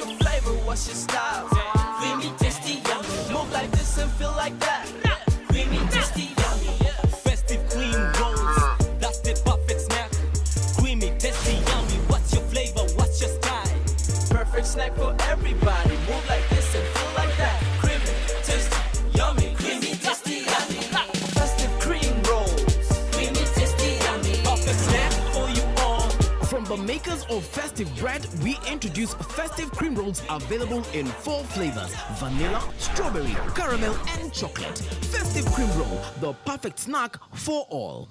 your flavor? What's your style? Creamy, tasty, yummy. Move like this and feel like that. Creamy, tasty, yummy. Festive cream rolls, that's the perfect snack. Creamy, tasty, yummy. What's your flavor? What's your style? Perfect snack for everybody. Move like this and feel like that. Creamy, tasty, yummy. Creamy, tasty, yummy. Festive cream rolls, creamy, tasty, yummy. Perfect snack for you all. From the makers of Festive Bread, we introduce Festive Cream Rolls available in 4 flavors: vanilla, strawberry, caramel, and chocolate. Festive Cream Roll, the perfect snack for all.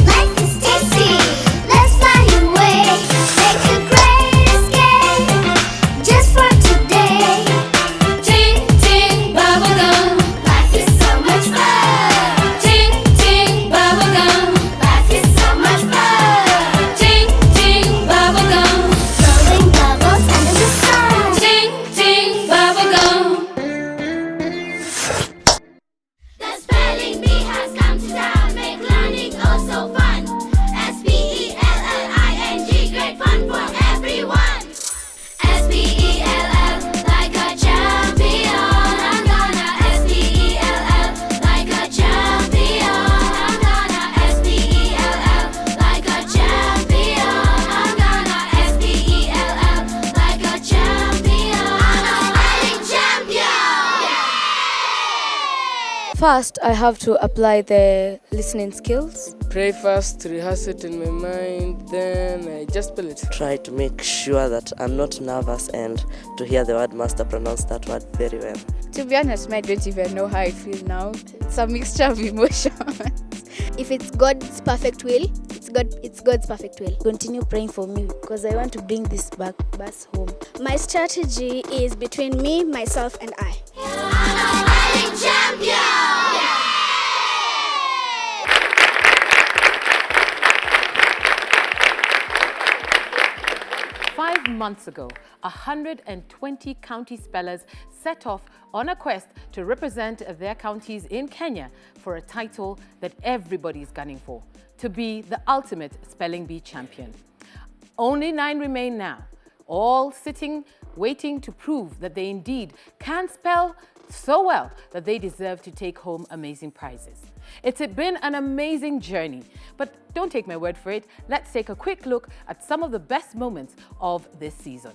Life is tasty. Let's fly away. Take a great escape just for today. Ting ting bubblegum. Life is so much fun. Ting ting bubblegum. Life is so much fun. Ting ting bubblegum. Rolling bubbles under the sun. Ting ting bubblegum. The spelling bee has come to town, make learning oh so fun. S-P-E-L-L-I-N-G, great fun for everyone. S-P-E-L-L, like a champion. I'm gonna S-P-E-L-L, like a champion. I'm gonna S-P-E-L-l, like a champion. I'm gonna S-P-E-L-l, like a champion. I'm a spelling champion. First, I have to apply the listening skills. Pray first, rehearse it in my mind, then I just spell it. Try to make sure that I'm not nervous and to hear the word master pronounce that word very well. To be honest, I don't even know how I feel now. It's a mixture of emotions. If it's God's perfect will, it's God's perfect will. Continue praying for me because I want to bring this bus home. My strategy is between me, myself, and I. I'm a spelling champion. 5 months ago, 120 county spellers set off on a quest to represent their counties in Kenya for a title that everybody's gunning for, to be the ultimate spelling bee champion. Only 9 remain now, all sitting, waiting to prove that they indeed can spell so well that they deserve to take home amazing prizes. It's been an amazing journey, but don't take my word for it. Let's take a quick look at some of the best moments of this season.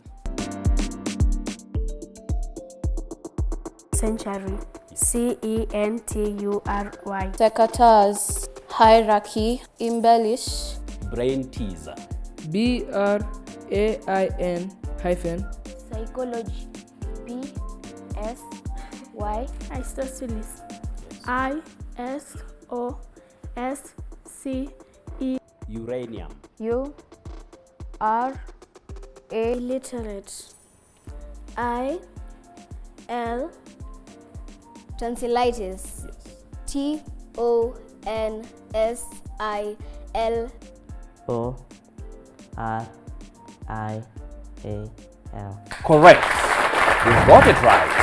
Century, C-E-N-T-U-R-Y. Secateurs, hierarchy, embellish. Brain teaser. B-R-A-I-N hyphen. Psychology, P-S-Y. Isosceles, I-S-O-S-C-E. Uranium. U-R-A. Illiterate, I-L. Tonsillitis. T-O-N-S-I-L. O-R-I-A-L. Correct. You got it right.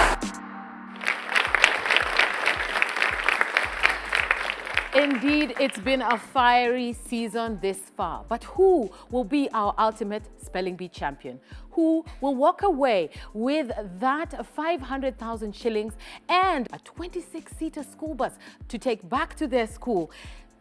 Indeed, it's been a fiery season this far. But who will be our ultimate spelling bee champion? Who will walk away with that 500,000 shillings and a 26-seater school bus to take back to their school?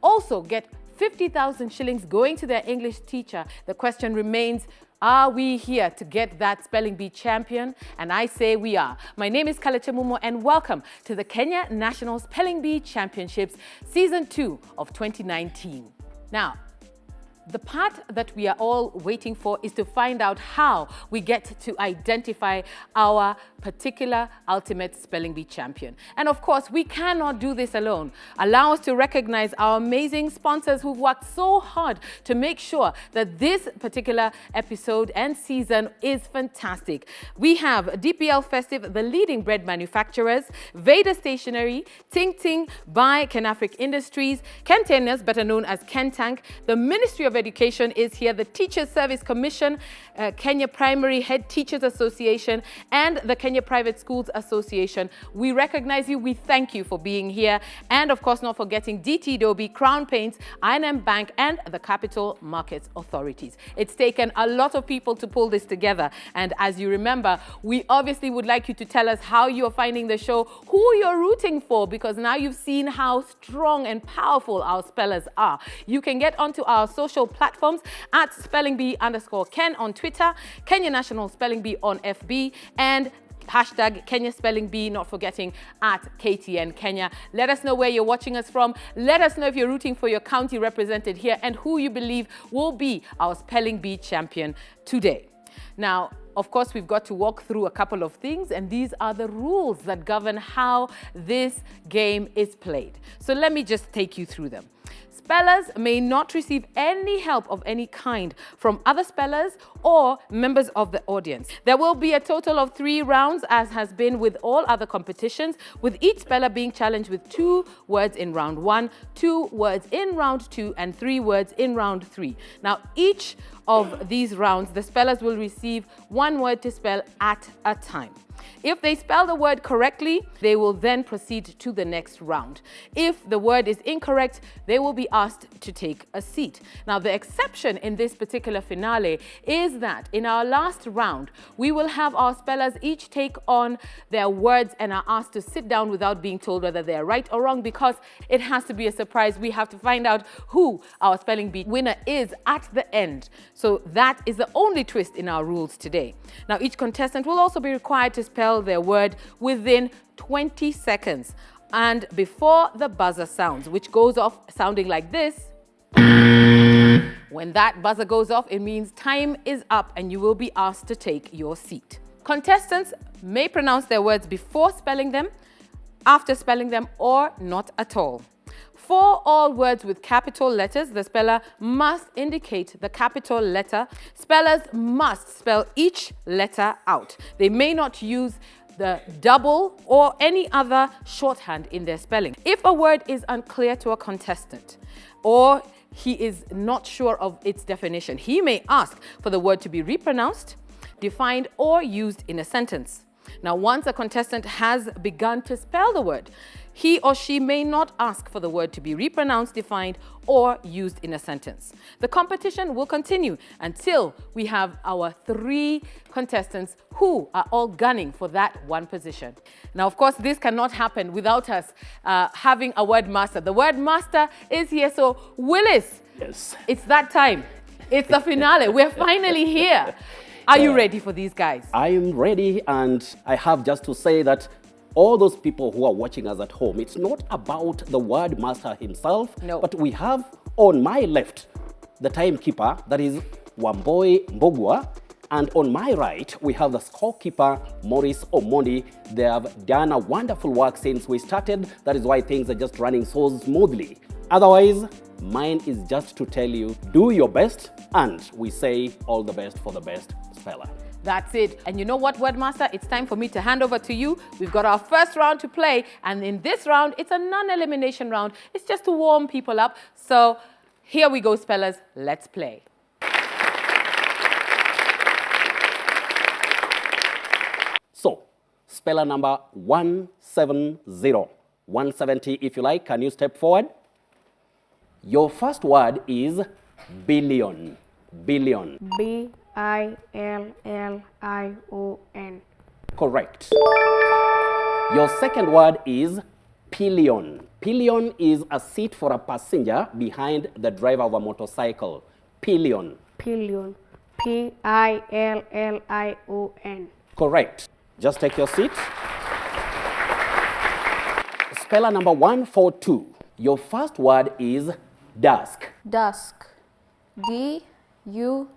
Also get 50,000 shillings going to their English teacher. The question remains, are we here to get that spelling bee champion? And I say we are. My name is Kalecha Mumo and welcome to the Kenya National Spelling Bee Championships Season 2 of 2019. Now, The part that we are all waiting for is to find out how we get to identify our particular ultimate spelling bee champion. And of course, we cannot do this alone. Allow us to recognize our amazing sponsors who've worked so hard to make sure that this particular episode and season is fantastic. We have DPL Festive, the leading bread manufacturers, Vader Stationery, Ting Ting by Kenafric Industries, Kenteners, better known as Kentank, the Ministry of Education is here, the Teachers Service Commission, Kenya Primary Head Teachers Association, and the Kenya Private Schools Association. We recognize you, we thank you for being here, and of course not forgetting DT Dobie, Crown Paints, I&M Bank, and the Capital Markets Authorities. It's taken a lot of people to pull this together, and as you remember, we obviously would like you to tell us how you're finding the show, who you're rooting for, because now you've seen how strong and powerful our spellers are. You can get onto our social platforms at @SpellingBee_Ken on Twitter, Kenya National Spelling Bee on FB, and hashtag Kenya Spelling Bee, not forgetting at KTN Kenya. Let us know where you're watching us from. Let us know if you're rooting for your county represented here and who you believe will be our Spelling Bee champion today. Now, of course, we've got to walk through a couple of things, and these are the rules that govern how this game is played. So let me just take you through them. Spellers may not receive any help of any kind from other spellers or members of the audience. There will be a total of 3 rounds, as has been with all other competitions, with each speller being challenged with 2 words in round 1, 2 words in round 2, and 3 words in round 3. Now, each of these rounds, the spellers will receive 1 word to spell at a time. If they spell the word correctly, they will then proceed to the next round. If the word is incorrect, they will be asked to take a seat. Now, the exception in this particular finale is that in our last round, we will have our spellers each take on their words and are asked to sit down without being told whether they are right or wrong, because it has to be a surprise. We have to find out who our spelling bee winner is at the end. So that is the only twist in our rules today. Now, each contestant will also be required to spell their word within 20 seconds and before the buzzer sounds, which goes off sounding like this. When that buzzer goes off, it means time is up and you will be asked to take your seat. Contestants may pronounce their words before spelling them, after spelling them, or not at all. For all words with capital letters, the speller must indicate the capital letter. Spellers must spell each letter out. They may not use the double or any other shorthand in their spelling. If a word is unclear to a contestant or he is not sure of its definition, he may ask for the word to be repronounced, defined, or used in a sentence. Now, once a contestant has begun to spell the word, he or she may not ask for the word to be repronounced, defined, or used in a sentence. The competition will continue until we have our 3 contestants who are all gunning for that one position. Now, of course, this cannot happen without us having a word master. The word master is here. So, Willis, yes, it's that time. It's the finale. We're finally here. Are you ready for these guys? I am ready, and I have just to say that all those people who are watching us at home, it's not about the word master himself, no, but we have on my left the timekeeper, that is Wamboi Mbogwa, and on my right we have the scorekeeper, Maurice Omondi. They have done a wonderful work since we started. That is why things are just running so smoothly. Otherwise, mine is just to tell you, do your best, and we say all the best for the best speller. That's it. And you know what, Wordmaster? It's time for me to hand over to you. We've got our first round to play. And in this round, it's a non-elimination round. It's just to warm people up. So here we go, spellers. Let's play. So, speller number 170. 170, if you like. Can you step forward? Your first word is billion. Billion. B-I-L-L-I-O-N. Correct. Your second word is pillion. Pillion is a seat for a passenger behind the driver of a motorcycle. Pillion. Pillion. P-I-L-L-I-O-N. Correct. Just take your seat. Speller number 142. Your first word is dusk. Dusk. D-U-S-K.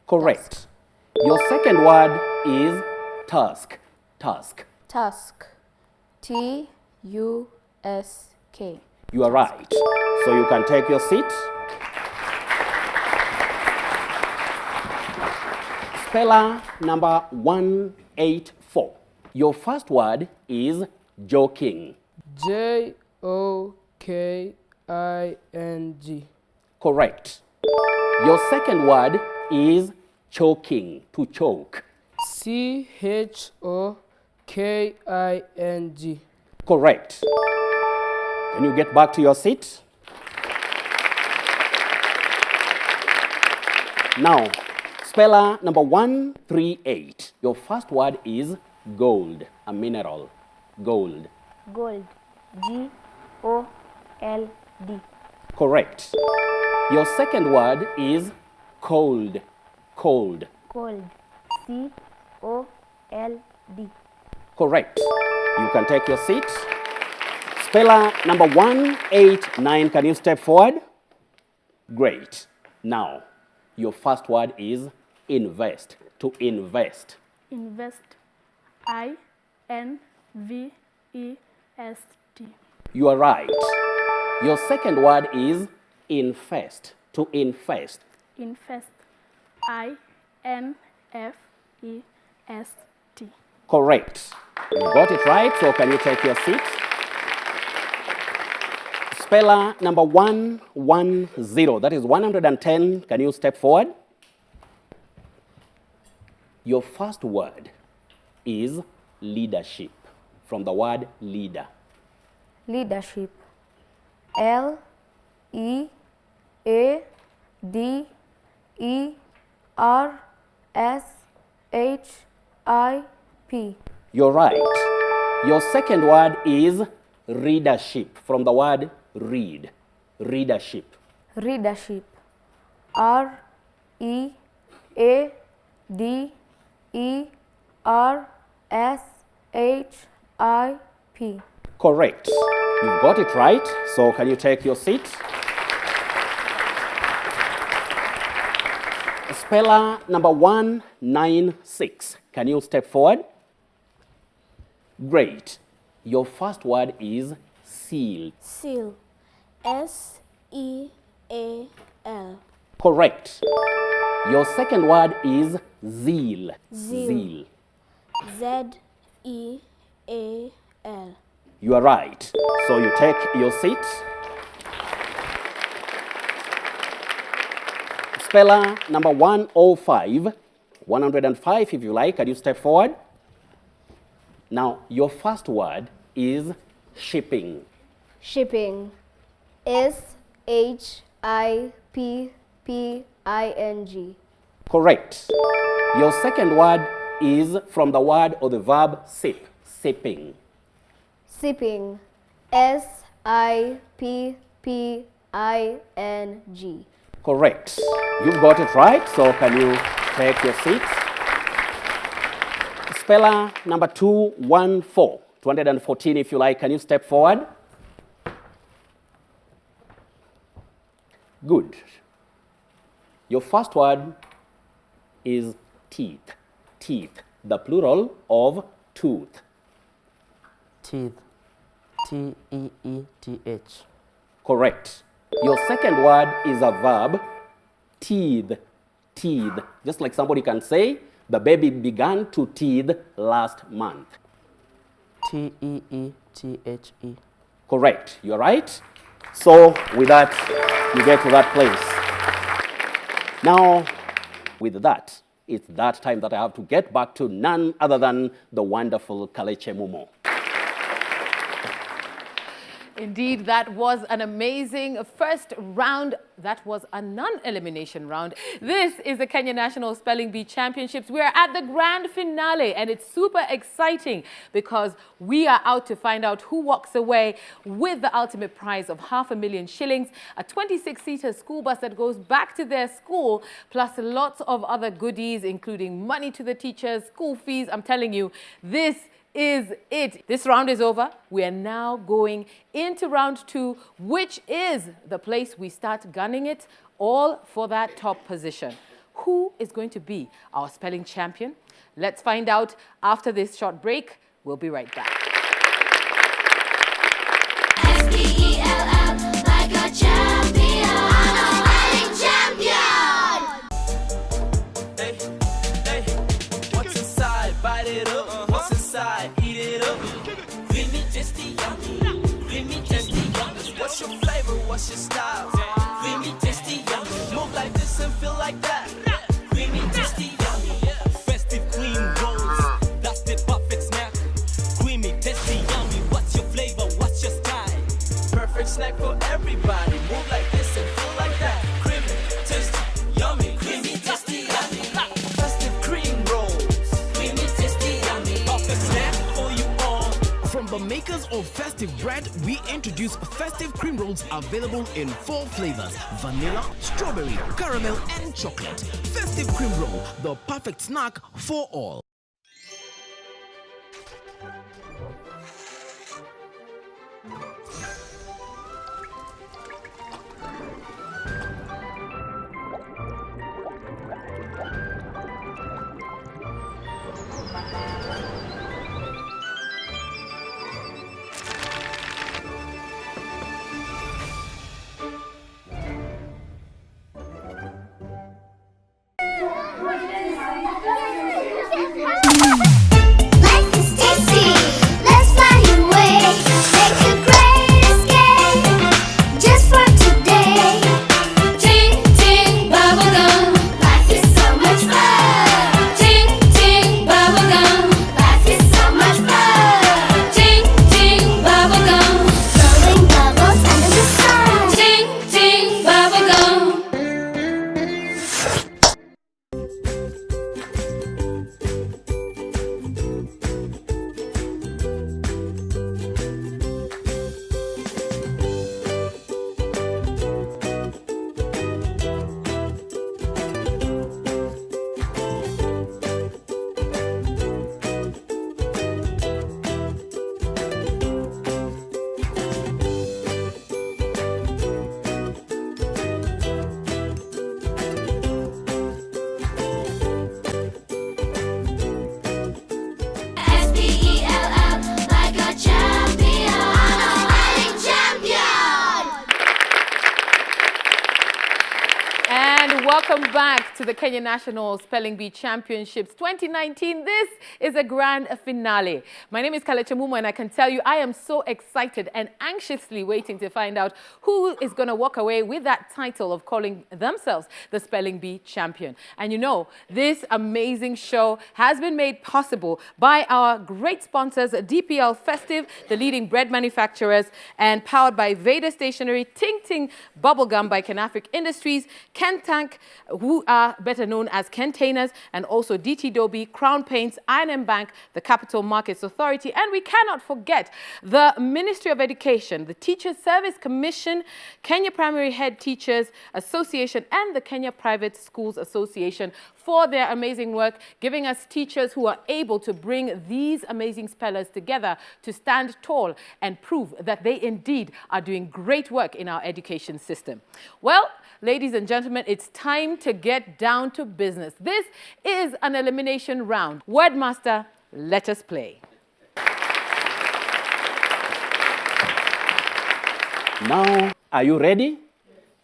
Correct. Your second word is tusk. Tusk. Tusk. T-U-S-K. You are right. So you can take your seat. Speller number 184. Your first word is joking. J-O-K-I-N-G. Correct. Your second word is choking, to choke. C-H-O-K-I-N-G. Correct. Can you get back to your seat? Now, speller number 138. Your first word is gold, a mineral. Gold. Gold. G-O-L-D. Correct. Your second word is cold. Cold. Cold. C-O-L-D. Correct. You can take your seat. Speller number 189. Can you step forward? Great. Now, your first word is invest. To invest. Invest. I-N-V-E-S-T. You are right. Your second word is infest. To infest. Infest. I-N-F-E-S-T. Correct. You got it right, so can you take your seat? Speller number 110. That is 110. Can you step forward? Your first word is leadership, from the word leader. Leadership. L-E-A-D-E-R-S-H-I-P. You're right. Your second word is readership, from the word read. Readership. Readership. R-E-A-D-E-R-S-H-I-P. Correct. You've got it right, so can you take your seat? Speller number 196. Can you step forward? Great. Your first word is seal. Seal. S-E-A-L. Correct. Your second word is zeal. Zeal. Z-E-A-L. You are right. So you take your seat. Speller number 105. 105 if you like. Can you step forward? Now, your first word is shipping. Shipping. S-H-I-P-P-I-N-G. Correct. Your second word is from the word or the verb sip. Sipping. Sipping. S-I-P-P-I-N-G. Correct. You've got it right, so can you take your seat? Speller number 214. 214 if you like. Can you step forward? Good. Your first word is teeth. Teeth. The plural of tooth. Teeth. T-E-E-T-H. Correct. Your second word is a verb, teeth. Teeth. Just like somebody can say, the baby began to teeth last month. T-E-E-T-H-E. Correct. You're right. So with that, you get to that place. Now, with that, it's that time that I have to get back to none other than the wonderful Kaleche Mumo. Indeed, that was an amazing first round. That was a non-elimination round. This is the Kenya National Spelling Bee Championships. We are at the grand finale, and it's super exciting because we are out to find out who walks away with the ultimate prize of $500,000 shillings, a 26-seater school bus that goes back to their school, plus lots of other goodies, including money to the teachers, school fees. I'm telling you, this is it. This round is over. We are now going into round 2, which is the place we start gunning it all for that top position. Who is going to be our spelling champion? Let's find out after this short break. We'll be right back. S-P-E-L-L, like a champion. Spelling champion. Hey, hey, what's inside? Bite it up. What's inside? Eat it up. Creamy, tasty, yummy. Creamy, tasty, yummy. What's your flavor? What's your style? Creamy, tasty, yummy. Move like this and feel like that. Creamy, tasty, yummy. Festive cream rolls. That's the perfect snack. Creamy, tasty, yummy. What's your flavor? What's your style? Perfect snack for everybody. Move like this and feel like that. Creamy, tasty, yummy. Creamy, tasty, yummy. Festive cream rolls. Creamy, tasty, yummy. Perfect snack for you all. From the makers of Festive Bread, we introduce Festive Cream Rolls available in 4 flavors: vanilla, strawberry, caramel, and chocolate. Festive Cream Roll, the perfect snack for all. Life is tasty. Let's fly away. Take a great escape just for today. Ting ting bubblegum. Life is so much fun. Ting ting bubblegum. Life is so much fun. Ting ting bubblegum. Blowing bubbles under the sun. Ting ting bubblegum. S-P-E-L-L, like a champion. Spelling champion. And welcome back to the Kenya National Spelling Bee Championships 2019. This is a grand finale. My name is Kalecha Mumo, and I can tell you I am so excited and anxiously waiting to find out who is going to walk away with that title of calling themselves the Spelling Bee Champion. And you know, this amazing show has been made possible by our great sponsors, DPL Festive, the leading bread manufacturers, and powered by Vader Stationery, Ting Ting Bubblegum by Kenafric Industries, Kentank, who are better known as Containers, and also DT Dobie, Crown Paints, I&M Bank, the Capital Markets Authority, and we cannot forget the Ministry of Education, the Teacher Service Commission, Kenya Primary Head Teachers Association, and the Kenya Private Schools Association for their amazing work, giving us teachers who are able to bring these amazing spellers together to stand tall and prove that they indeed are doing great work in our education system. Well, ladies and gentlemen, it's time to get down to business. This is an elimination round. Wordmaster, let us play. Now, are you ready?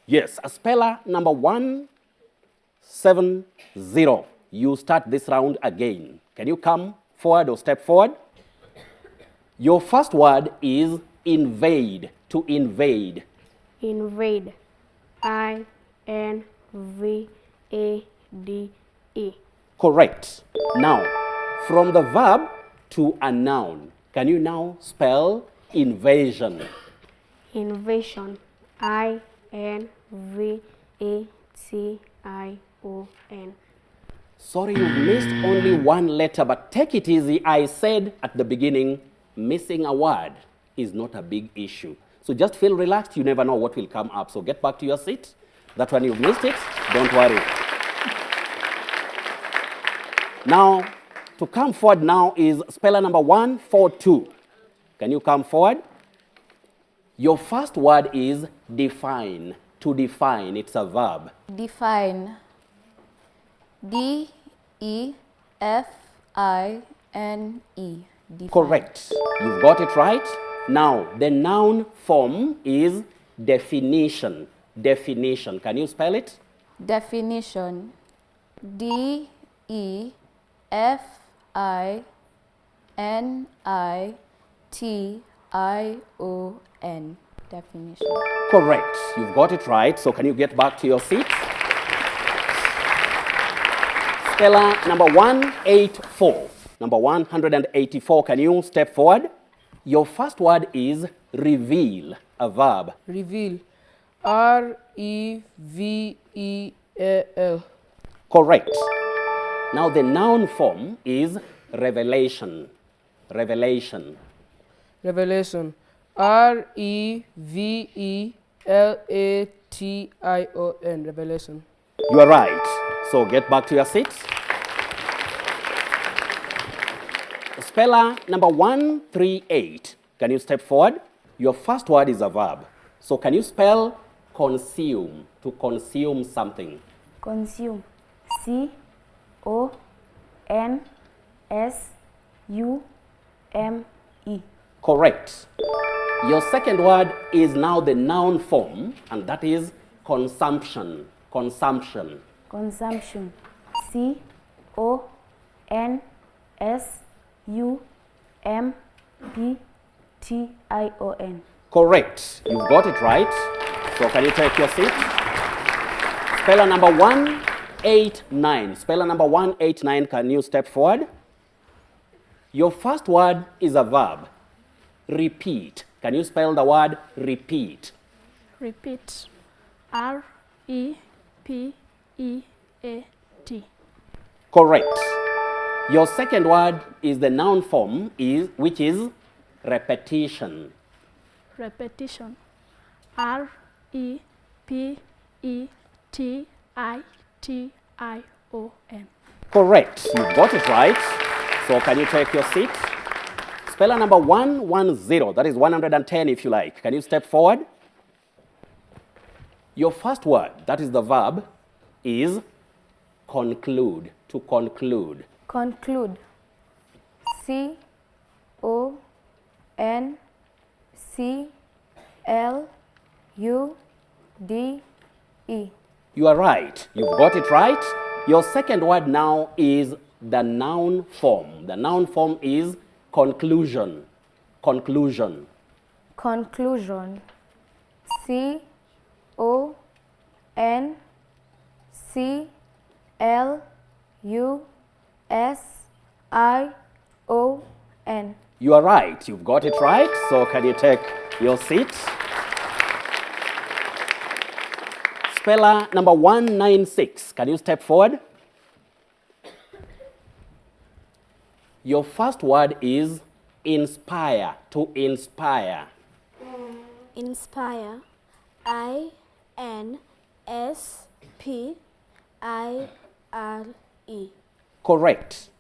Yes, a speller number 170. You start this round again. Can you come forward or step forward? Your first word is invade, to invade. Invade. I-N-V-A-D-E. Correct. Now, from the verb to a noun, can you now spell invasion? Invasion. I-N-V-A-T-I-O-N. Sorry, you missed only one letter, but take it easy. I said at the beginning, missing a word is not a big issue. So just feel relaxed. You never know what will come up. So get back to your seat. That one you've missed it, don't worry. Now, To come forward now is speller number 142. Can you come forward? Your first word is define. To define, it's a verb. Define. D-E-F-I-N-E. Define. Correct. You've got it right. Now, the noun form is definition. Definition. Can you spell it? Definition. D-E-F-I-N-I-T-I-O-N. Definition. Correct. You've got it right. So can you get back to your seat? Speller number 184. Number 184. Can you step forward? Your first word is reveal, a verb. Reveal. R-E-V-E-A-L. Correct. Now the noun form is revelation. Revelation. Revelation. R-E-V-E-L-A-T-I-O-N. Revelation. You are right. So get back to your seats. Speller number 138. Can you step forward? Your first word is a verb. So can you spell consume, to consume something? Consume. C-O-N-S-U-M-E. Correct. Your second word is now the noun form, and that is consumption. Consumption. Consumption. C-O-N-S-U-M-P-T-I-O-N. Correct. You've got it right. So can you take your seat? Speller number 189. Speller number 189, can you step forward? Your first word is a verb. Repeat. Can you spell the word repeat? Repeat. R-E-P-E-A-T. Correct. Your second word is the noun form, which is repetition. Repetition. R-E-P-E-T-I-T-I-O-N. Correct. You've got it right. So can you take your seat? Speller number 110, that is 110 if you like. Can you step forward? Your first word, that is the verb, is conclude, to conclude. Conclude. C-O-N-C-L-U-D-E. You are right. You've got it right. Your second word now is the noun form. The noun form is conclusion. Conclusion. Conclusion. C-O-N-C-L-U-S-I-O-N. You are right. You've got it right. So can you take your seat? Speller number 196. Can you step forward? Your first word is inspire, to inspire. Inspire. I-N-S-P-I-R-E. Correct.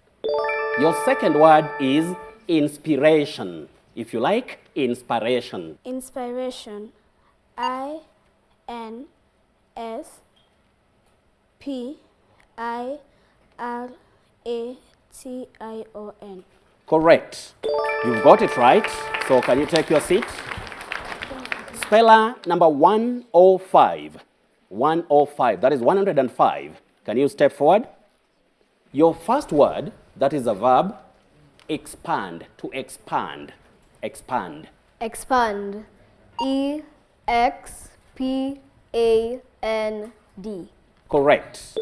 Your second word is inspiration. If you like, inspiration. Inspiration. I-N-S-P-I-R-A-T-I-O-N. Correct. You've got it right. So can you take your seat? Speller number 105. 105, that is 105. Can you step forward? Your first word, that is a verb, expand, to expand. Expand. Expand. E-X-P-A-N-D. Correct.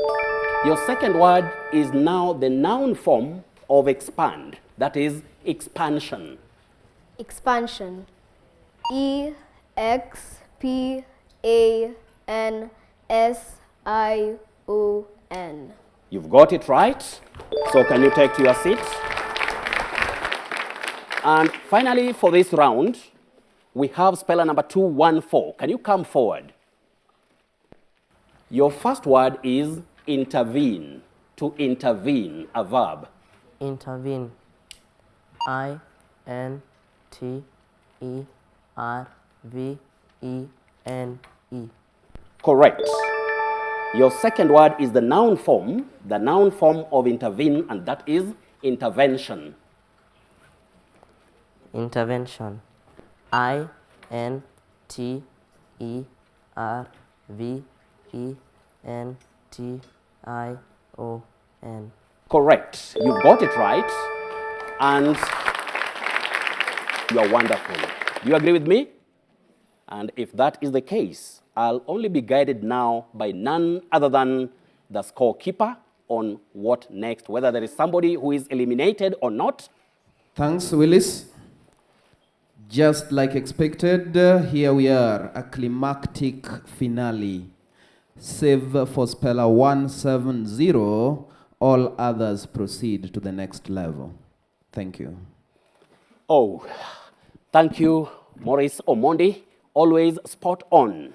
Your second word is now the noun form of expand. That is expansion. Expansion. E-X-P-A-N-S-I-O-N. You've got it right. So can you take to your seat? And finally, for this round, we have speller number 214. Can you come forward? Your first word is intervene, to intervene, a verb. Intervene. INTERVENE. Correct. Your second word is the noun form of intervene, and that is intervention. Intervention. INTERVENTION. Correct. You've got it right, and you are wonderful. Do you agree with me? And if that is the case, I'll only be guided now by none other than the scorekeeper on what next, whether there is somebody who is eliminated or not. Thanks, Willis. Just like expected, here we are, a climactic finale. Save for speller 170, all others proceed to the next level. Thank you. Oh, thank you, Maurice Omondi. Always spot on.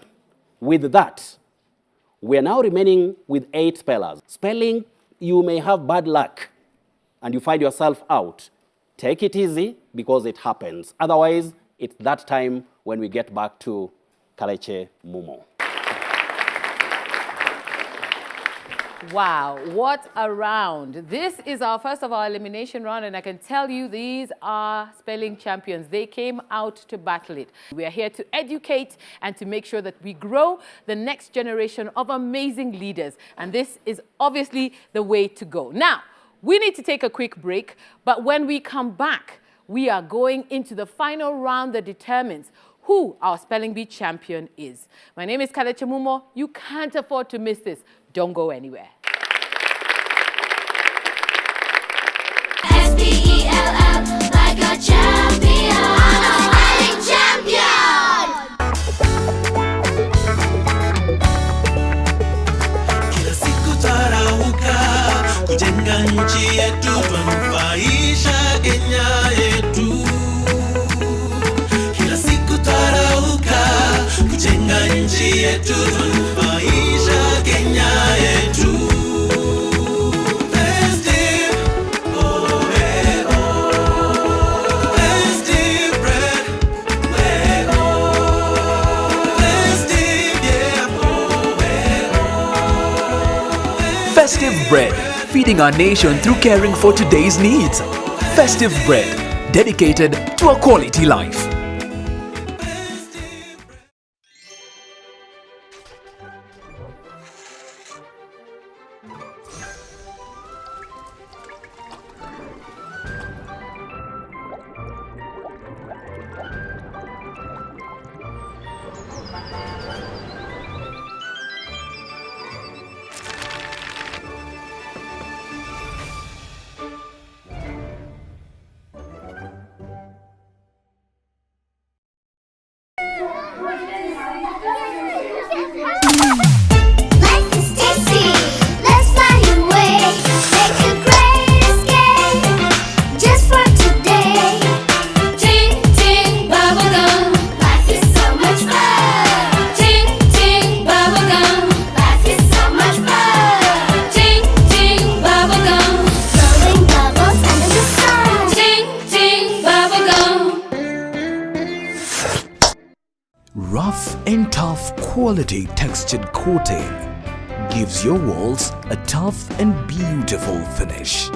With that, we are now remaining with 8 spellers. Spelling, you may have bad luck and you find yourself out. Take it easy because it happens. Otherwise, it's that time when we get back to Kalechi Mumo. Wow, what a round. This is our first of our elimination round, and I can tell you these are spelling champions. They came out to battle it. We are here to educate and to make sure that we grow the next generation of amazing leaders, and this is obviously the way to go. Now, we need to take a quick break, but when we come back, we are going into the final round that determines who our spelling bee champion is. My name is Kalechi Mumo. You can't afford to miss this. Don't go anywhere. SPELL, like a champion. Spelling champion. Kila siku tarauka kujenga nchi yetu, twanufaisha Kenya yetu. Kila siku tarauka kujenga nchi yetu, twanufaisha Kenya yetu. Festive, oh eh oh. Festive bread, eh oh. Festive, yeah, oh eh oh. Festive Bread, feeding our nation through caring for today's needs. Festive Bread, dedicated to a quality life. Life is tasty. Let's fly away. Take a great escape just for today. Ting ting bubblegum. Life is so much fun. Ting ting bubblegum. Life is so much fun. Ting ting bubblegum. Blowing bubbles under the sun. Ting ting bubblegum. Rough and tough quality textured coating gives your walls a tough and beautiful finish.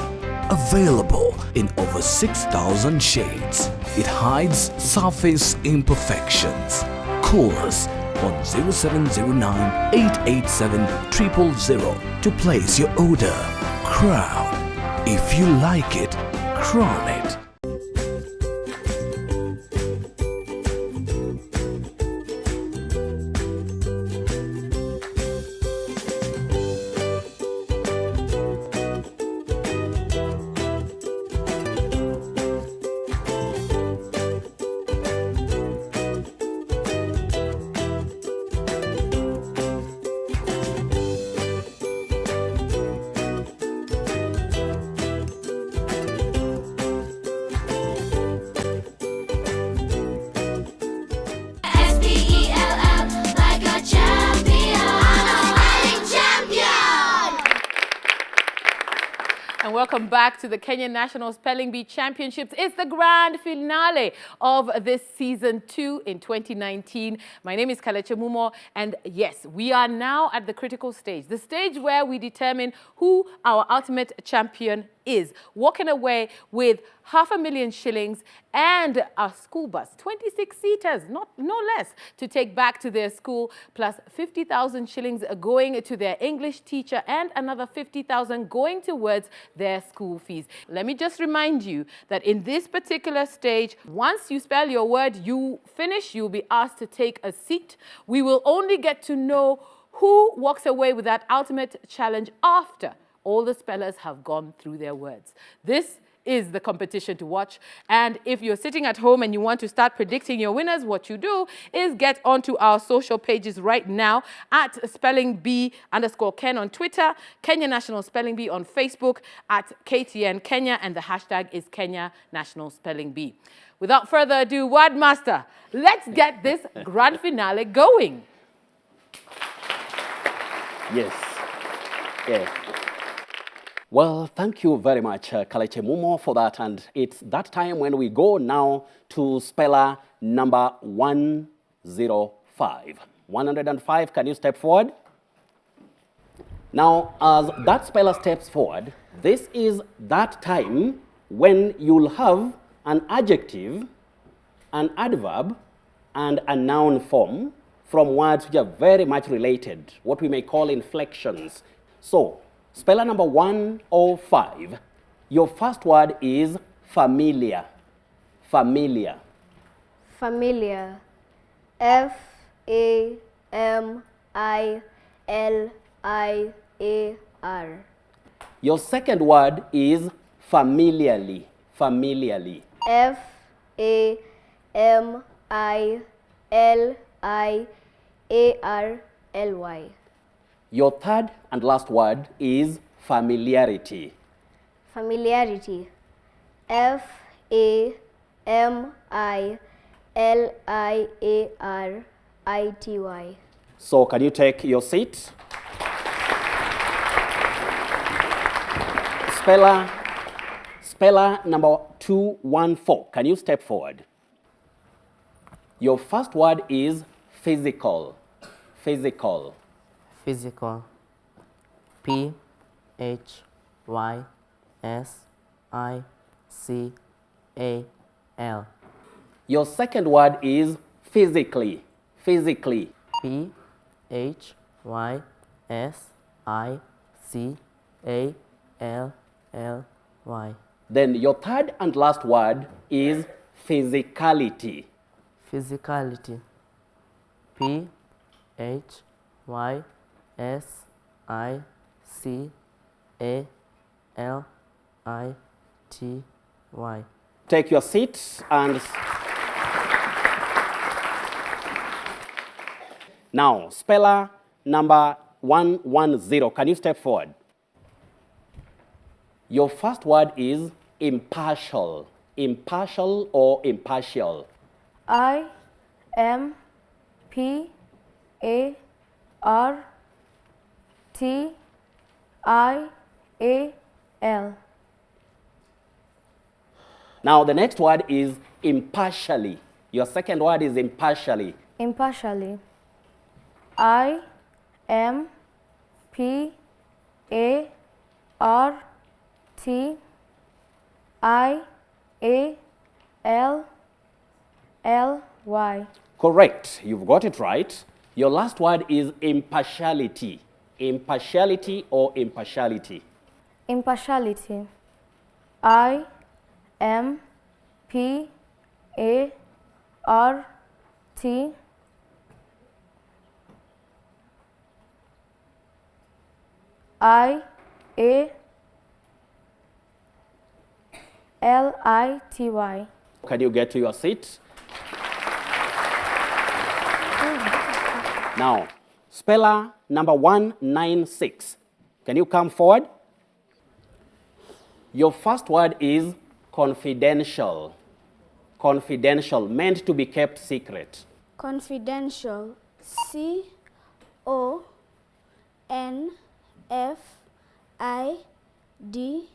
Available in over 6,000 shades, it hides surface imperfections. Call us on 0709 887 000 to place your order. Crown. If you like it, crown it. welcome back to the Kenya National Spelling Bee Championships. It's the grand finale of this season 2 in 2019. My name is Kalechi Mumo, and yes, we are now at the critical stage, the stage where we determine who our ultimate champion is, walking away with 500,000 shillings and a school bus, 26 seaters, no less, to take back to their school, plus 50,000 shillings going to their English teacher and another 50,000 going towards their school fees. Let me just remind you that in this particular stage, once you spell your word, you finish, you'll be asked to take a seat. We will only get to know who walks away with that ultimate challenge after all the spellers have gone through their words. This is the competition to watch. And if you're sitting at home and you want to start predicting your winners, what you do is get onto our social pages right now at SpellingBee_Ken on Twitter, Kenya National Spelling Bee on Facebook, at KTN Kenya, and the hashtag is Kenya National Spelling Bee. Without further ado, Word Master, let's get this grand finale going. Yes. Yeah. Well, thank you very much, Kalechi Mumo, for that. And it's that time when we go now to speller number 105. 105, can you step forward? Now, as that speller steps forward, this is that time when you'll have an adjective, an adverb, and a noun form from words which are very much related, what we may call inflections. So, speller number 105, your first word is familiar. Familiar. Familiar. F-A-M-I-L-I-A-R. Your second word is familiarly. Familiarly. F-A-M-I-L-I-A-R-L-Y. Your third and last word is familiarity. Familiarity. F-A-M-I-L-I-A-R-I-T-Y. So can you take your seat? Speller number 214. Can you step forward? Your first word is physical. Physical. Physical. P-H-Y-S-I-C-A-L. Your second word is physically. Physically. P-H-Y-S-I-C-A-L-L-Y. Then your third and last word is physicality. Physicality. P-H-Y-S-I-C-A-L-I-T-Y. Take your seat and now speller number 110. Can you step forward? Your first word is impartial. Impartial or impartial? I-M-P-A-R-T-I-A-L. Now the next word is impartially. Your second word is impartially. Impartially. I-M-P-A-R-T-I-A-L-L-Y. Correct. You've got it right. Your last word is impartiality. Impartiality or impartiality? Impartiality. I-M-P-A-R-T-I-A-L-I-T-Y. Can you get to your seat? Now, speller number 196. Can you come forward? Your first word is confidential. Confidential, meant to be kept secret. Confidential. C-O-N-F-I-D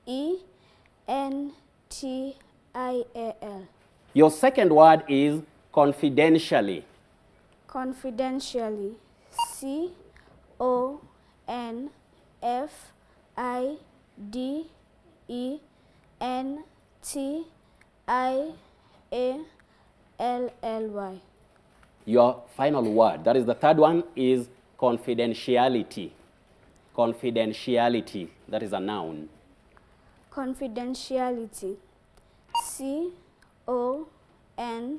Confidential. Your second word is confidentially. Confidentially. Confidentially. Your final word, that is the third one, is confidentiality. Confidentiality, that is a noun. Confidentiality. Confidentiality.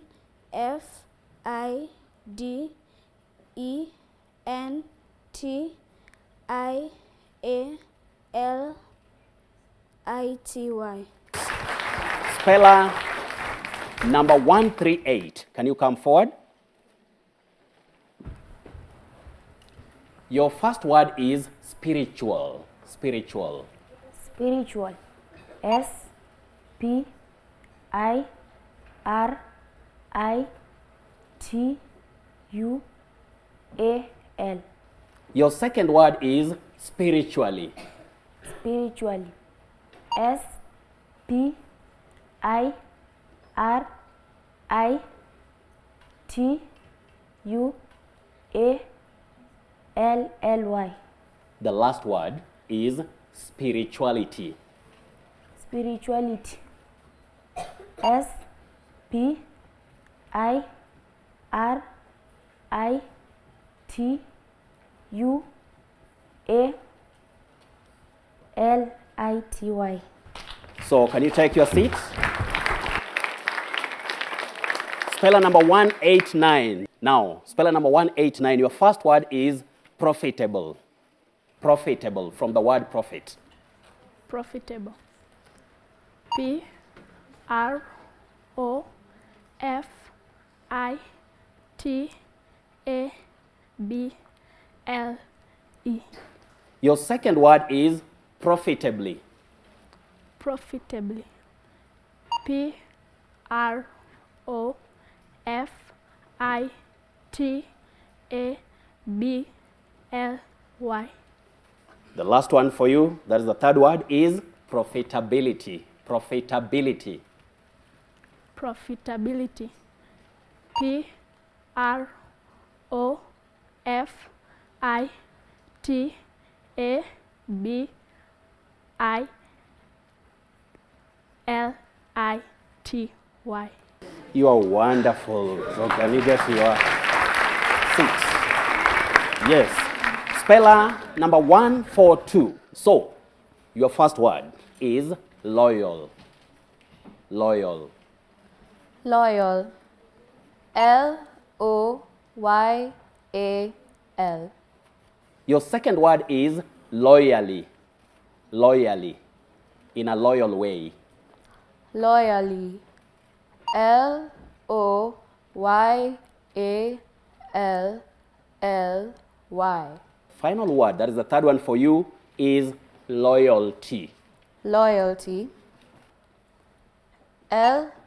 Speller number 138. Can you come forward? Your first word is spiritual. Spiritual. Spiritual. SPIRITUAL. Your second word is spiritually. Spiritually. SPIRITUALLY. The last word is spirituality. Spirituality. SPIRITUALLITY. So can you take your seats? Speller number 189. Now, speller number 189, your first word is profitable. Profitable, from the word profit. Profitable. PROFITABLE. Your second word is profitably. Profitably. PROFITABLY. The last one for you, that is the third word, is profitability. Profitability. Profitability. PROFITABILITY. You are wonderful. So can you get your seats? Yes. Speller number 142. So, your first word is loyal. Loyal. Loyal. LOYAL. Your second word is loyally. Loyally. In a loyal way. Loyally. LOYALLY. Final word, that is the third one for you, is loyalty. Loyalty. LOYALTY.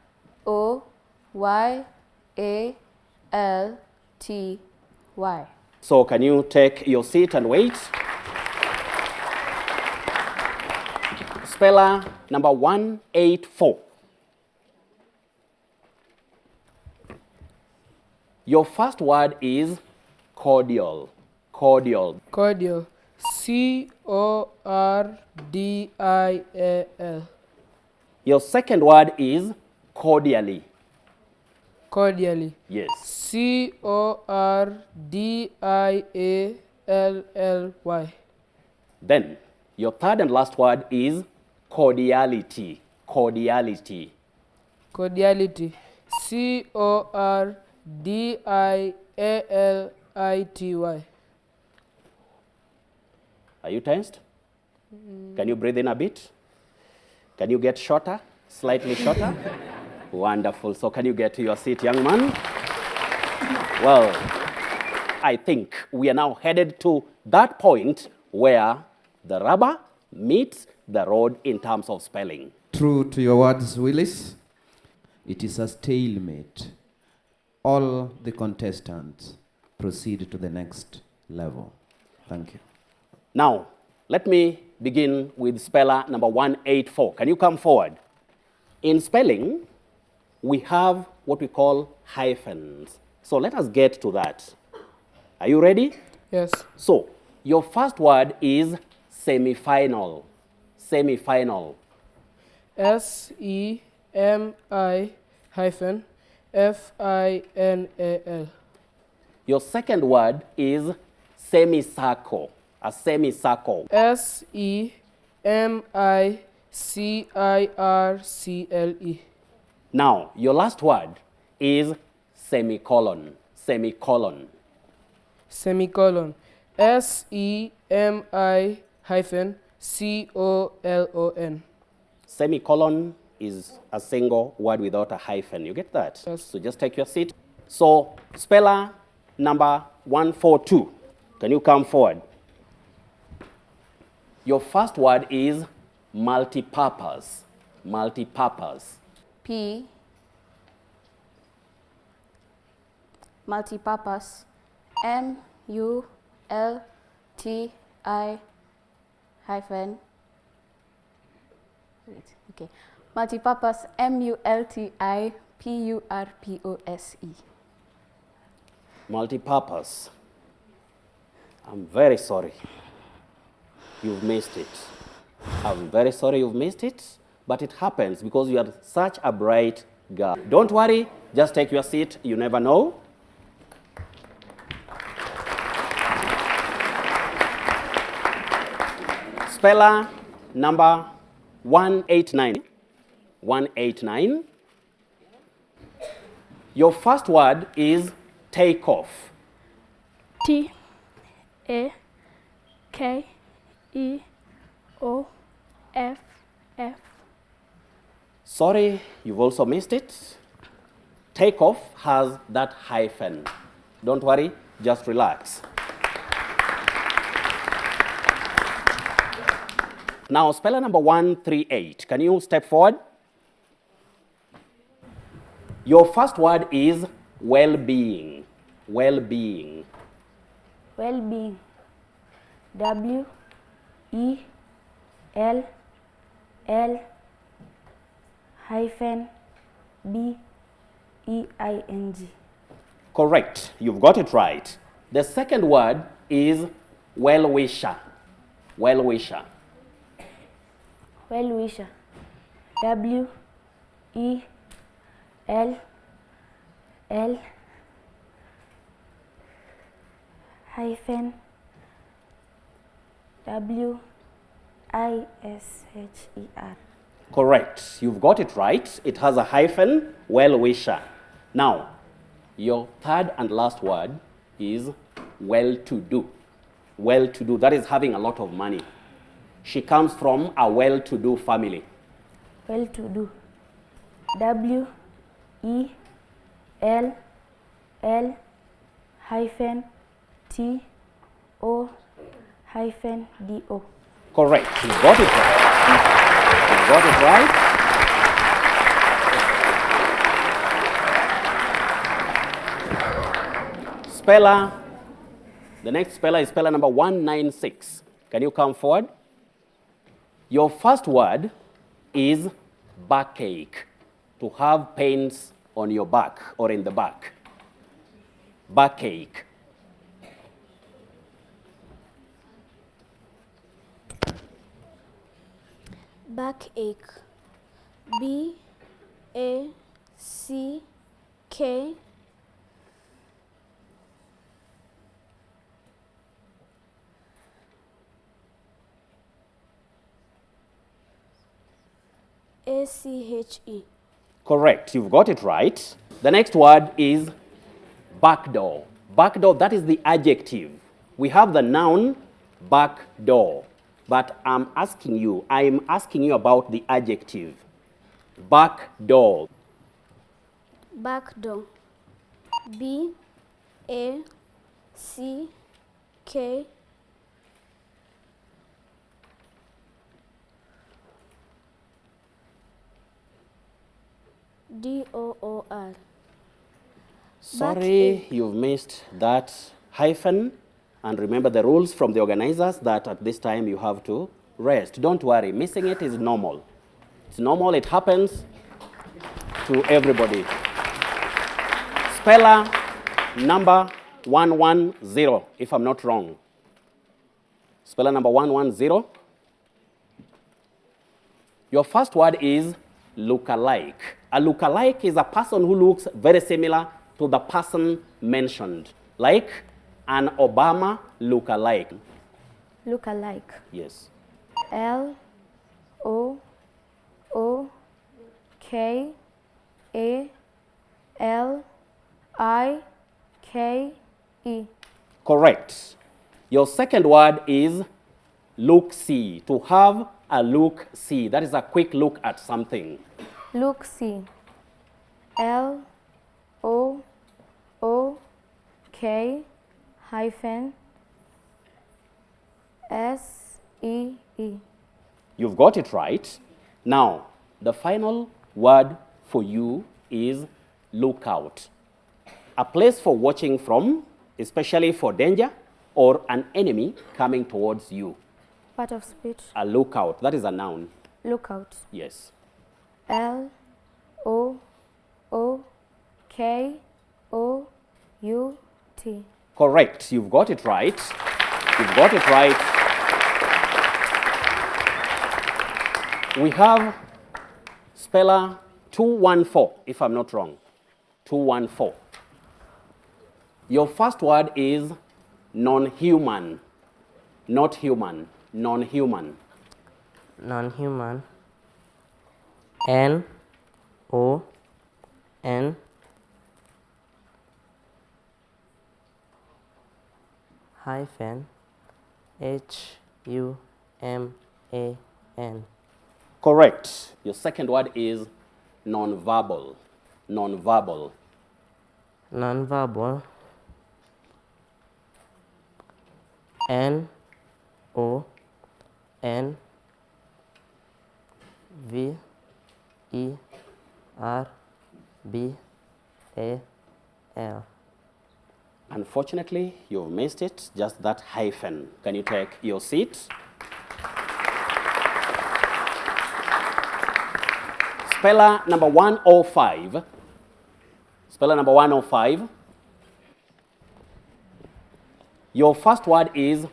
So can you take your seat and wait? Speller number 184. Your first word is cordial. Cordial. Cordial. CORDIAL. Your second word is cordially. Cordially. Yes. CORDIALLY. Then, your third and last word is cordiality. Cordiality. Cordiality. CORDIALITY. Are you tensed? Can you breathe in a bit? Can you get shorter? Slightly shorter? Wonderful. So can you get to your seat, young man? Well, I think we are now headed to that point where the rubber meets the road in terms of spelling. True to your words, Willis, it is a stalemate. All the contestants proceed to the next level. Thank you. Now, Let me begin with speller number 184. Can you come forward? In spelling, we have what we call hyphens. So let us get to that. Are you ready? Yes. So, your first word is semi-final. Semi-final. SEMI-FINAL. Your second word is semicircle. A semicircle. SEMICIRCLE. Now, your last word is semicolon. Semicolon. Semicolon. SEMI-COLON. Semicolon is a single word without a hyphen. You get that? Yes. So just take your seat. So, speller number 142. Can you come forward? Your first word is multipurpose. Multipurpose. P. Multipurpose. MULTI hyphen. Wait, okay. Multipurpose. MULTIPURPOSE. Multipurpose. I'm very sorry. You've missed it. I'm very sorry you've missed it, but it happens because you are such a bright girl. Don't worry, just take your seat. You never know. Speller number 189. 189. Your first word is take off. TAKEOFF. Sorry, you've also missed it. Take off has that hyphen. Don't worry, just relax. Now, speller number 138. Can you step forward? Your first word is well-being. Well-being. Well-being. WELL hyphen BEING. Correct. You've got it right. The second word is well-wisher. Well-wisher. Well-wisher. WELL hyphen WISHER. Correct. You've got it right. It has a hyphen, well-wisher. Now, your third and last word is well-to-do. Well-to-do. That is having a lot of money. She comes from a well-to-do family. Well-to-do. WELL hyphen TO hyphen DO. Correct. You got it right. You got it right. Speller. The next speller is speller number 196. Can you come forward? Your first word is backache. To have pains on your back or in the back. Backache. Backache. BACK. ACHE. Correct. You've got it right. The next word is backdoor. Backdoor, that is the adjective. We have the noun backdoor. But I'm asking you about the adjective. Backdoor. Backdoor. BACK. DOOR. Sorry, you've missed that hyphen And remember the rules from the organizers that at this time you have to rest. Don't worry, missing it is normal. It's normal, it happens to everybody. Speller number 110, if I'm not wrong. Speller number 110. Your first word is look-alike. A look-alike is a person who looks very similar to the person mentioned, like an Obama look-alike. Look-alike. Yes. L-O-O-K-A-L-I-K-E. Correct. Your second word is look-see, to have a look-see. That is a quick look at something. Look-see. L-O-O-K hyphen S-E-E. You've got it right. Now, the final word for you is lookout. A place for watching from, especially for danger or an enemy coming towards you. Part of speech. A lookout, that is a noun. Lookout. Yes. L-O-O-K-O-U-T. Correct. You've got it right. You've got it right. We have speller 214, if I'm not wrong. 214. Your first word is non-human. Not human. Non-human. Non-human. N-O-N hyphen H-U-M-A-N. Correct. Your second word is non-verbal. Non-verbal. Non-verbal. N-O-N-V-E-R-B-A-L. Unfortunately, you've missed it, just that hyphen. Can you take your seat? Speller number 105. Speller number 105. Your first word is,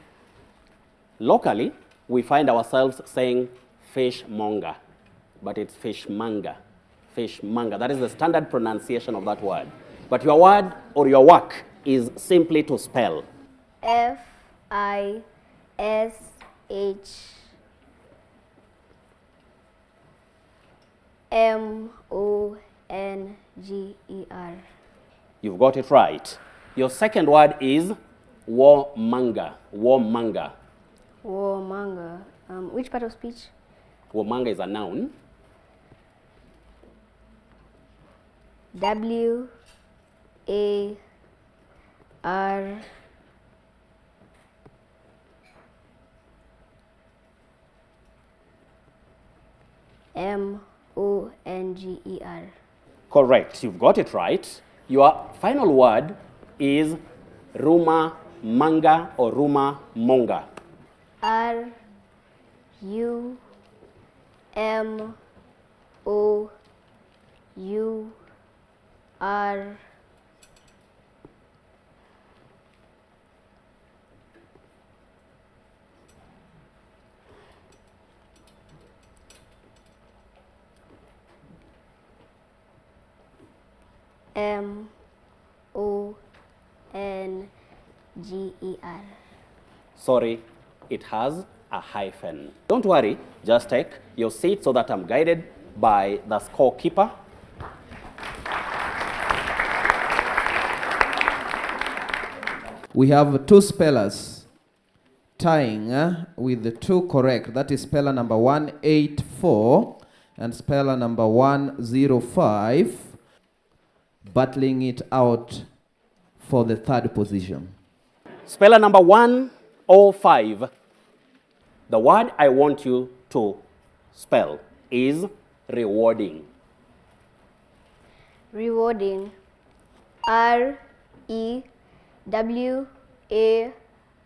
locally, we find ourselves saying fishmonger, but it's fishmonger. Fishmonger. That is the standard pronunciation of that word. But your word or your work is simply to spell. F-I-S-H-M-O-N-G-E-R. You've got it right. Your second word is warmonger. Warmonger. Warmonger. Which part of speech? Warmonger is a noun. W-A-R M-O-N-G-E-R. Correct. You've got it right. Your final word is rumor manga or rumor monger. R-U-M-O-U-R. M-O-N-G-E-R. Sorry, it has a hyphen. Don't worry, just take your seat so that I'm guided by the scorekeeper. We have two spellers tying with the two correct. That is speller number 184 and speller number 105, battling it out for the third position. Speller number 105. The word I want you to spell is rewarding. Rewarding. R-E-W-A-R-D-I-N-G.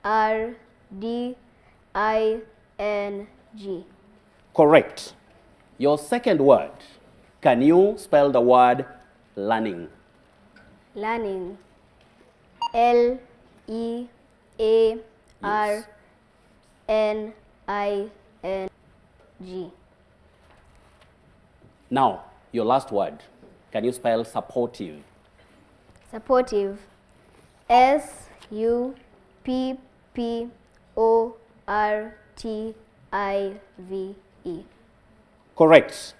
R D I N G. Correct. Your second word. Can you spell the word learning? Learning. L E A R N I N G. Now, your last word. Can you spell supportive? Supportive. S U P P O R T I V E. Correct.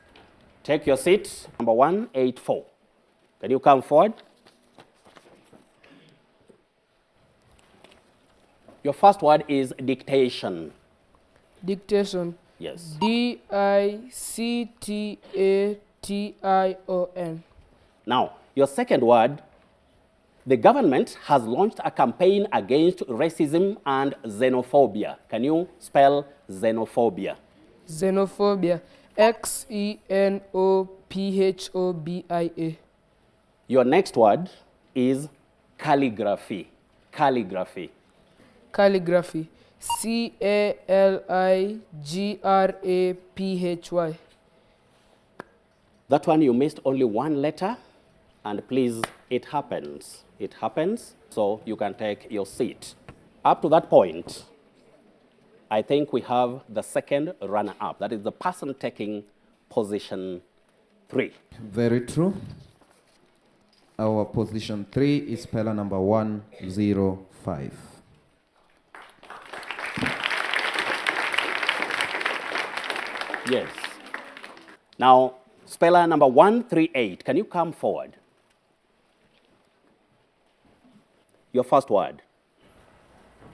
Take your seat. Number 184. Can you come forward? Your first word is dictation. Dictation. Yes. D-I-C-T-A-T-I-O-N. Now, your second word, the government has launched a campaign against racism and xenophobia. Can you spell xenophobia? Xenophobia. Xenophobia. Your next word is calligraphy. Calligraphy. Calligraphy. C-A-L-I-G-R-A-P-H-Y. That one you missed only one letter, and please, it happens. It happens, so you can take your seat. Up to that point, I think we have the second runner-up. That is the person taking position 3. Very true. Our position 3 is speller number 105. Yes. Now, speller number 138, can you come forward? Your first word,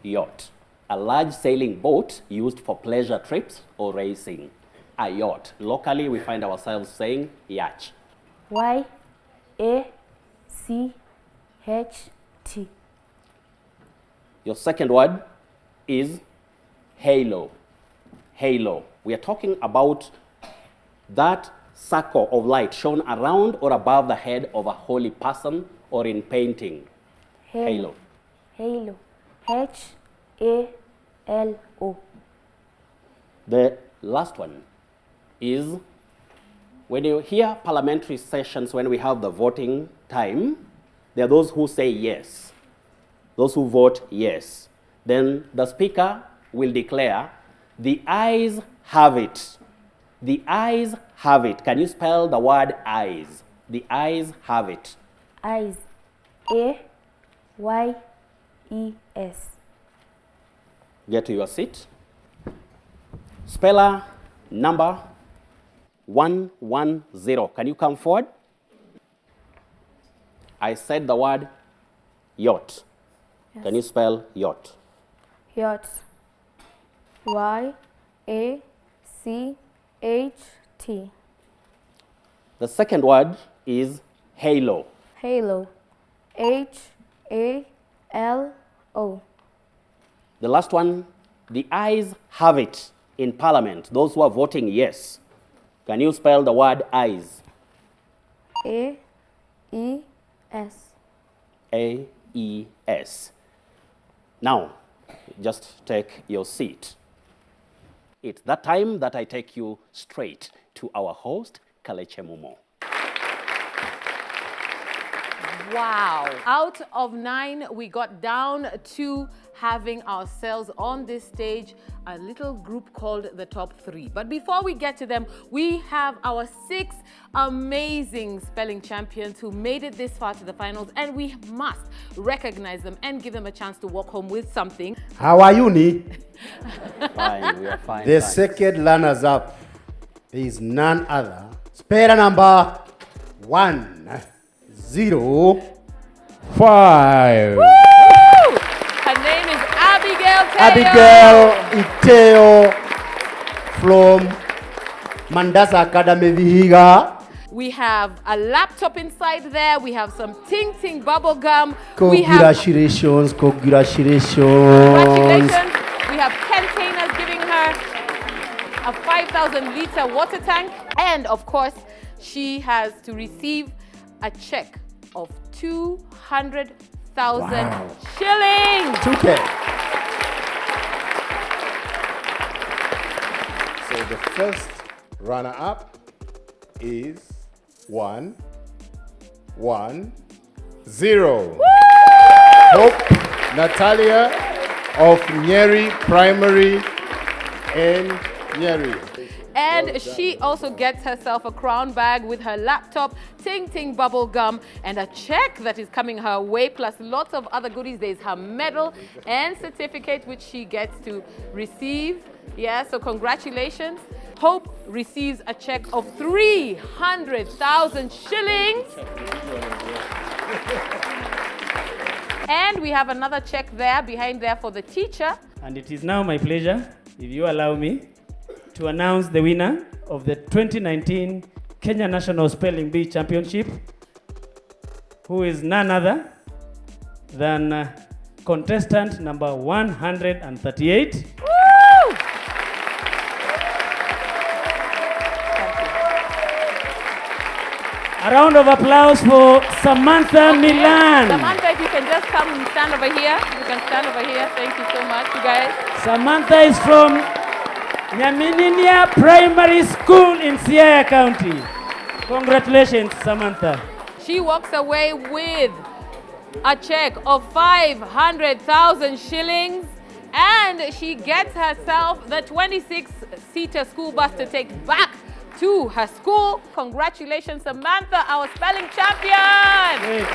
yacht. A large sailing boat used for pleasure trips or racing. A yacht. Locally, we find ourselves saying yacht. Y-A-C-H-T. Your second word is halo. Halo. We are talking about that circle of light shown around or above the head of a holy person or in painting. Halo. Halo. H-A-L-O. The last one is when you hear parliamentary sessions, when we have the voting time, there are those who say yes, those who vote yes. Then the speaker will declare, the ayes have it. The ayes have it. Can you spell the word ayes? The ayes have it. Eyes. A-Y-E-S. Get to your seat. Speller number 110. Can you come forward? I said the word yacht. Yes. Can you spell yacht? Yacht. Y-A-C-H-T. The second word is halo. Halo. H-A-L-O. The last one, the ayes have it in Parliament. Those who are voting yes. Can you spell the word ayes? A-E-S. A-E-S. Now, just take your seat. It's that time that I take you straight to our host, Kaleche Mumo. Wow. Out of 9, we got down to having ourselves on this stage, a little group called the Top 3. But before we get to them, we have our 6 amazing spelling champions who made it this far to the finals, and we must recognize them and give them a chance to walk home with something. How are you, Ni? Fine, we are fine. The thanks. second runners-up is none other. Speller number 105. Woo! Her name is Abigail Teo. Abigail Iteo from Mudasa Academy, Vihiga. We have a laptop inside there. We have some Ting Ting bubble gum. Congratulations, congratulations. Congratulations. We have containers giving her a 5,000-liter water tank. And of course, she has to receive a check of 200,000 shillings. 2K. So the first runner-up is 1-1-0. Hope Natalia of Nyeri Primary in Nyeri. And she also gets herself a crown bag with her laptop, Ting Ting bubble gum, and a check that is coming her way, plus lots of other goodies. There's her medal and certificate, which she gets to receive. Yeah, so congratulations. Hope receives a check of 300,000 shillings. And we have another check there, behind there, for the teacher. And it is now my pleasure, if you allow me, to announce the winner of the 2019 Kenya National Spelling Bee Championship, who is none other than contestant number 138. Woo! A round of applause for Samantha Milan. Samantha, if you can just come and stand over here. You can stand over here. Thank you so much, you guys. Samantha is from Nyamininia Primary School in Siaya County. Congratulations, Samantha. She walks away with a check of 500,000 shillings, and she gets herself the 26-seater school bus to take back to her school. Congratulations, Samantha, our spelling champion. Great.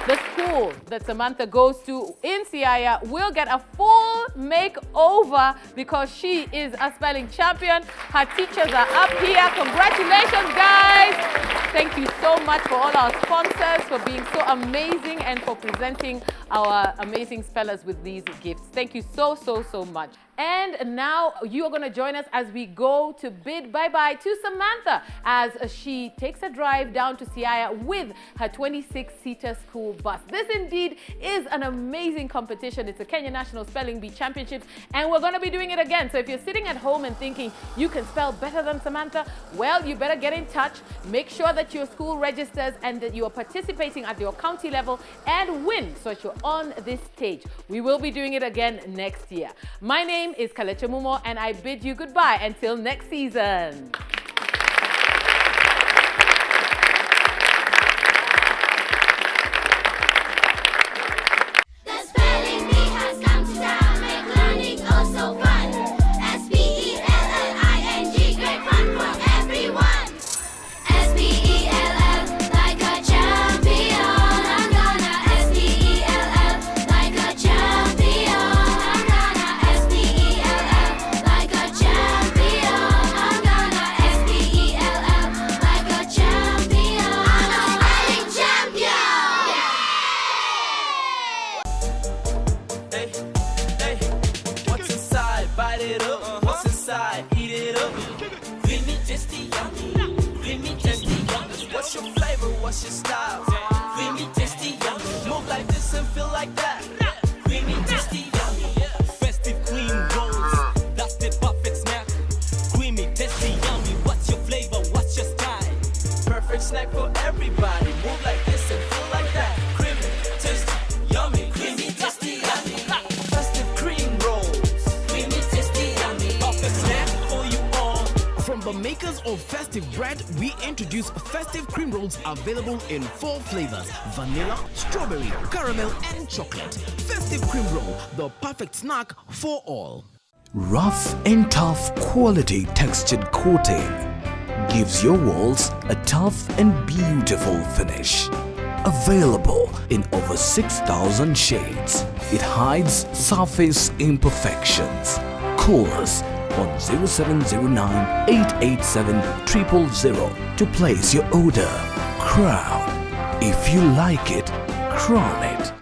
The school that Samantha goes to in Siaya will get a full makeover because she is a spelling champion. Her teachers are up here. Congratulations, guys. Thank you so much for all our sponsors, for being so amazing, and for presenting our amazing spellers with these gifts. Thank you so much. And now you are going to join us as we go to bid bye-bye to Samantha as she takes a drive down to Siaya with her 26-seater school bus. This indeed is an amazing competition. It's a Kenya National Spelling Bee Championships, and we're going to be doing it again. So if you're sitting at home and thinking you can spell better than Samantha, well, you better get in touch. Make sure that your school registers and that you are participating at your county level and win so that you're on this stage. We will be doing it again next year. My name is Kalecha Mumo, and I bid you goodbye until next season. The spelling bee has come to town, make learning oh so fun. S-P-E-L-L-I-N-G, great fun for everyone. S-P-E-L-L, like a champion. I'm gonna S-P-E-L-L, like a champion. I'm gonna S-P-E-L-L, like a champion. I'm gonna S-P-E-L-L, like a champion. I'm a spelling champion. Hey, hey, what's inside? Bite it up. What's inside? Eat it up. Creamy, tasty, yummy. Creamy, tasty, yummy. What's your flavor? What's your style? Creamy, tasty, yummy. Move like this and feel like that. Creamy, tasty, yummy. Festive cream rolls. That's the perfect snack. Creamy, tasty, yummy. What's your flavor? What's your style? Perfect snack for everybody. Move like this and feel like that. Creamy, tasty, yummy. Creamy, tasty, yummy. Festive cream rolls. Creamy, tasty, yummy. Perfect snack for you all. From the makers of Festive Bread, we introduce Festive Cream Rolls available in 4 flavors: vanilla, strawberry, caramel, and chocolate. Festive Cream Roll, the perfect snack for all. Rough and tough quality textured coating gives your walls a tough and beautiful finish. Available in over 6,000 shades, it hides surface imperfections. Call us on 0709 887 000 to place your order. Crown. If you like it, crown it.